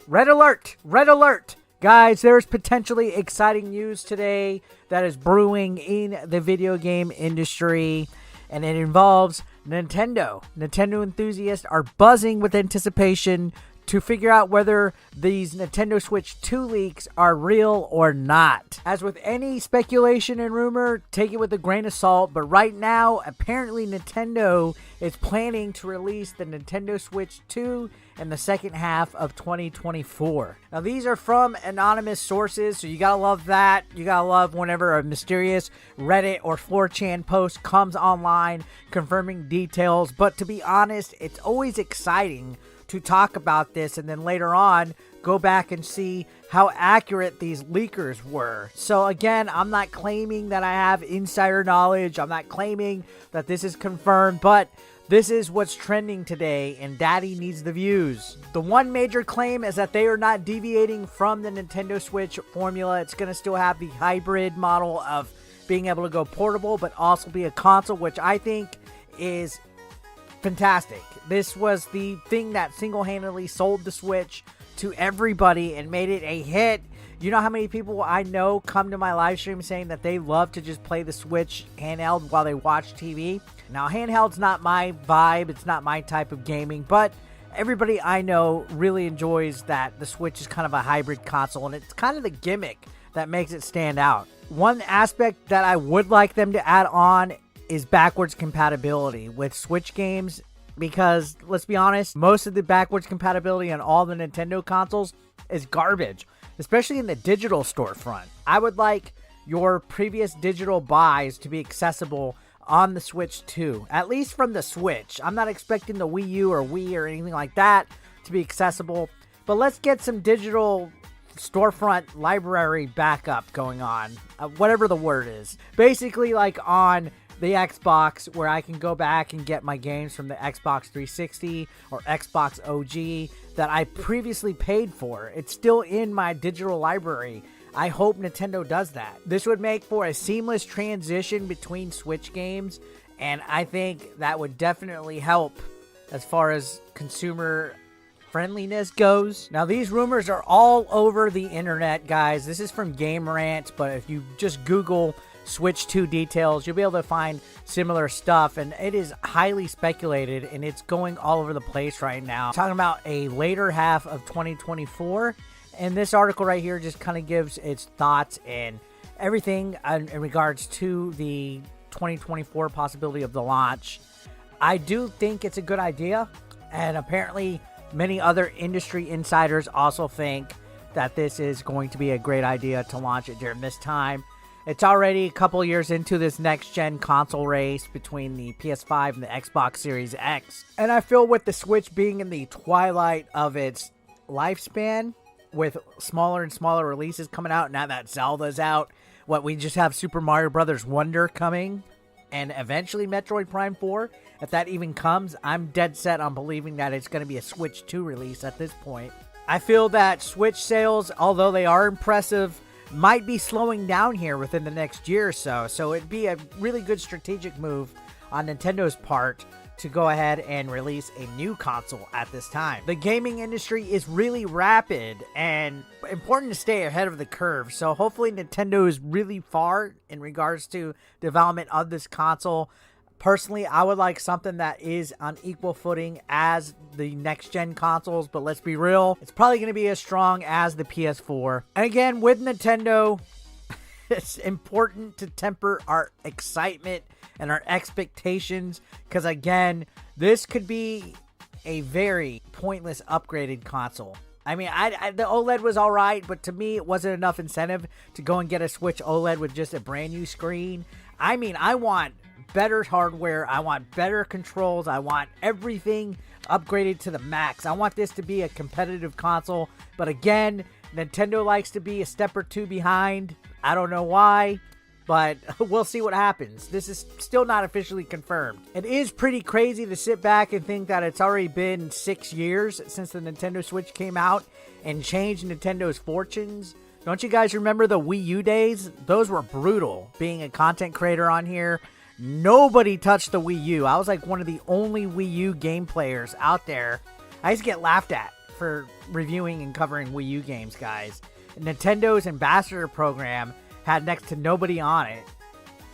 Red alert! Red alert! Guys, there's potentially exciting news today that is brewing in the video game industry, and it involves Nintendo. Nintendo enthusiasts are buzzing with anticipation to figure out whether these Nintendo Switch 2 leaks are real or not. As with any speculation and rumor, take it with a grain of salt, but right now, apparently Nintendo is planning to release the Nintendo Switch 2 in the second half of 2024. Now, these are from anonymous sources, so you gotta love that. You gotta love whenever a mysterious Reddit or 4chan post comes online confirming details, but to be honest, it's always exciting to talk about this and then later on go back and see how accurate these leakers were. So again, I'm not claiming that I have insider knowledge. I'm not claiming that this is confirmed, but this is what's trending today, and Daddy needs the views. The one major claim is that they are not deviating from the Nintendo Switch formula. It's going to still have the hybrid model of being able to go portable, but also be a console, which I think is fantastic. This was the thing that single-handedly sold the Switch to everybody and made it a hit. You know how many people I know come to my live stream saying that they love to just play the Switch handheld while they watch TV? Now, handheld's not my vibe. It's not my type of gaming, but everybody I know really enjoys that the Switch is kind of a hybrid console, and it's kind of the gimmick that makes it stand out. One aspect that I would like them to add on is backwards compatibility with Switch games, because let's be honest, most of the backwards compatibility on all the Nintendo consoles is garbage, especially in the digital storefront. I would like your previous digital buys to be accessible on the Switch too, at least from the Switch. I'm not expecting the Wii U or Wii or anything like that to be accessible, but let's get some digital storefront library backup going on, whatever the word is. Basically like on the Xbox, where I can go back and get my games from the Xbox 360 or Xbox OG that I previously paid for. It's still in my digital library. I hope Nintendo does that. This would make for a seamless transition between Switch games, and I think that would definitely help as far as consumer friendliness goes. Now, these rumors are all over the internet, guys. This is from Game Rant, but if you just Google Switch 2 details, you'll be able to find similar stuff, and it is highly speculated, and it's going all over the place right now. Talking about a later half of 2024, and this article right here just kind of gives its thoughts and everything in regards to the 2024 possibility of the launch. I do think it's a good idea, and apparently many other industry insiders also think that this is going to be a great idea to launch it during this time. It's already a couple years into this next-gen console race between the PS5 and the Xbox Series X. And I feel with the Switch being in the twilight of its lifespan, with smaller and smaller releases coming out, now that Zelda's out, we just have Super Mario Bros. Wonder coming, and eventually Metroid Prime 4. If that even comes, I'm dead set on believing that it's going to be a Switch 2 release at this point. I feel that Switch sales, although they are impressive, might be slowing down here within the next year or so. So it'd be a really good strategic move on Nintendo's part to go ahead and release a new console at this time. The gaming industry is really rapid and important to stay ahead of the curve. So hopefully Nintendo is really far in regards to development of this console. Personally, I would like something that is on equal footing as the next-gen consoles, but let's be real, it's probably going to be as strong as the PS4. And again, with Nintendo, it's important to temper our excitement and our expectations, because again, this could be a very pointless upgraded console. I mean, the OLED was all right, but to me, it wasn't enough incentive to go and get a Switch OLED with just a brand new screen. I mean, I want better hardware, I want better controls, I want everything upgraded to the max. I want this to be a competitive console, but again, Nintendo likes to be a step or two behind. I don't know why, but we'll see what happens. This is still not officially confirmed. It is pretty crazy to sit back and think that it's already been 6 years since the Nintendo Switch came out and changed Nintendo's fortunes. Don't you guys remember the Wii U days? Those were brutal. Being a content creator on here, nobody touched the Wii U. I was like one of the only Wii U game players out there. I used to get laughed at for reviewing and covering Wii U games, guys. Nintendo's ambassador program had next to nobody on it.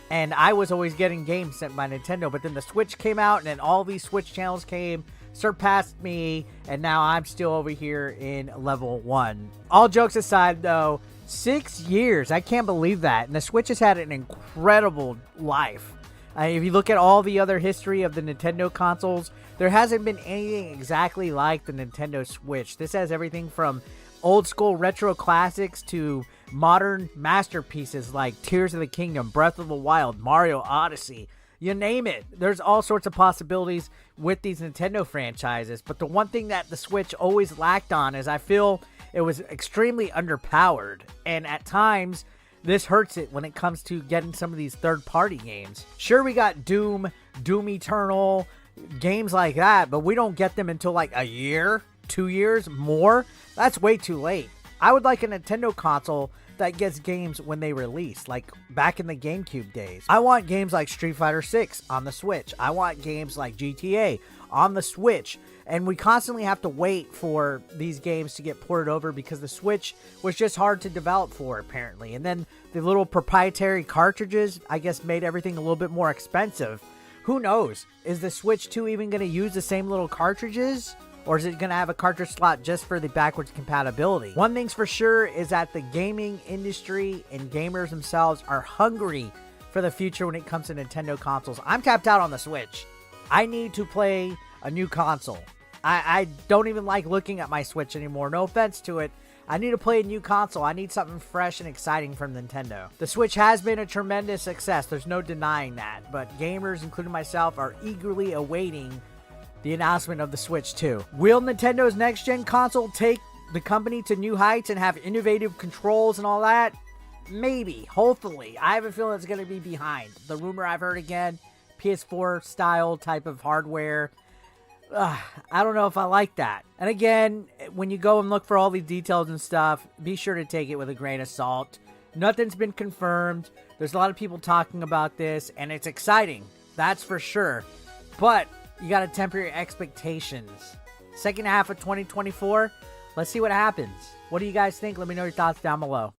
And I was always getting games sent by Nintendo. But then the Switch came out, and then all these Switch channels came, surpassed me, and now I'm still over here in level 1. All jokes aside, though, 6 years. I can't believe that. And the Switch has had an incredible life. If you look at all the other history of the Nintendo consoles, there hasn't been anything exactly like the Nintendo Switch. This has everything from old school retro classics to modern masterpieces like Tears of the Kingdom, Breath of the Wild, Mario Odyssey. You name it. There's all sorts of possibilities with these Nintendo franchises. But the one thing that the Switch always lacked on is I feel it was extremely underpowered. And at times, this hurts it when it comes to getting some of these third-party games. Sure, we got Doom Eternal, games like that, but we don't get them until like a year, 2 years, more. That's way too late. I would like a Nintendo console that gets games when they release, like back in the GameCube days. I want games like Street Fighter 6 on the Switch. I want games like GTA on the Switch. And we constantly have to wait for these games to get ported over because the Switch was just hard to develop for, apparently. And then the little proprietary cartridges, I guess, made everything a little bit more expensive. Who knows? Is the Switch 2 even going to use the same little cartridges? Or is it going to have a cartridge slot just for the backwards compatibility? One thing's for sure is that the gaming industry and gamers themselves are hungry for the future when it comes to Nintendo consoles. I'm tapped out on the Switch. I need to play a new console. I don't even like looking at my Switch anymore. No offense to it. I need to play a new console. I need something fresh and exciting from Nintendo. The Switch has been a tremendous success. There's no denying that. But gamers, including myself, are eagerly awaiting the announcement of the Switch 2. Will Nintendo's next-gen console take the company to new heights and have innovative controls and all that? Maybe. Hopefully. I have a feeling it's going to be behind. The rumor I've heard again, PS4 style type of hardware. I don't know if I like that. And again, when you go and look for all these details and stuff, be sure to take it with a grain of salt. Nothing's been confirmed. There's a lot of people talking about this, and it's exciting. That's for sure. But you got to temper your expectations. Second half of 2024, let's see what happens. What do you guys think? Let me know your thoughts down below.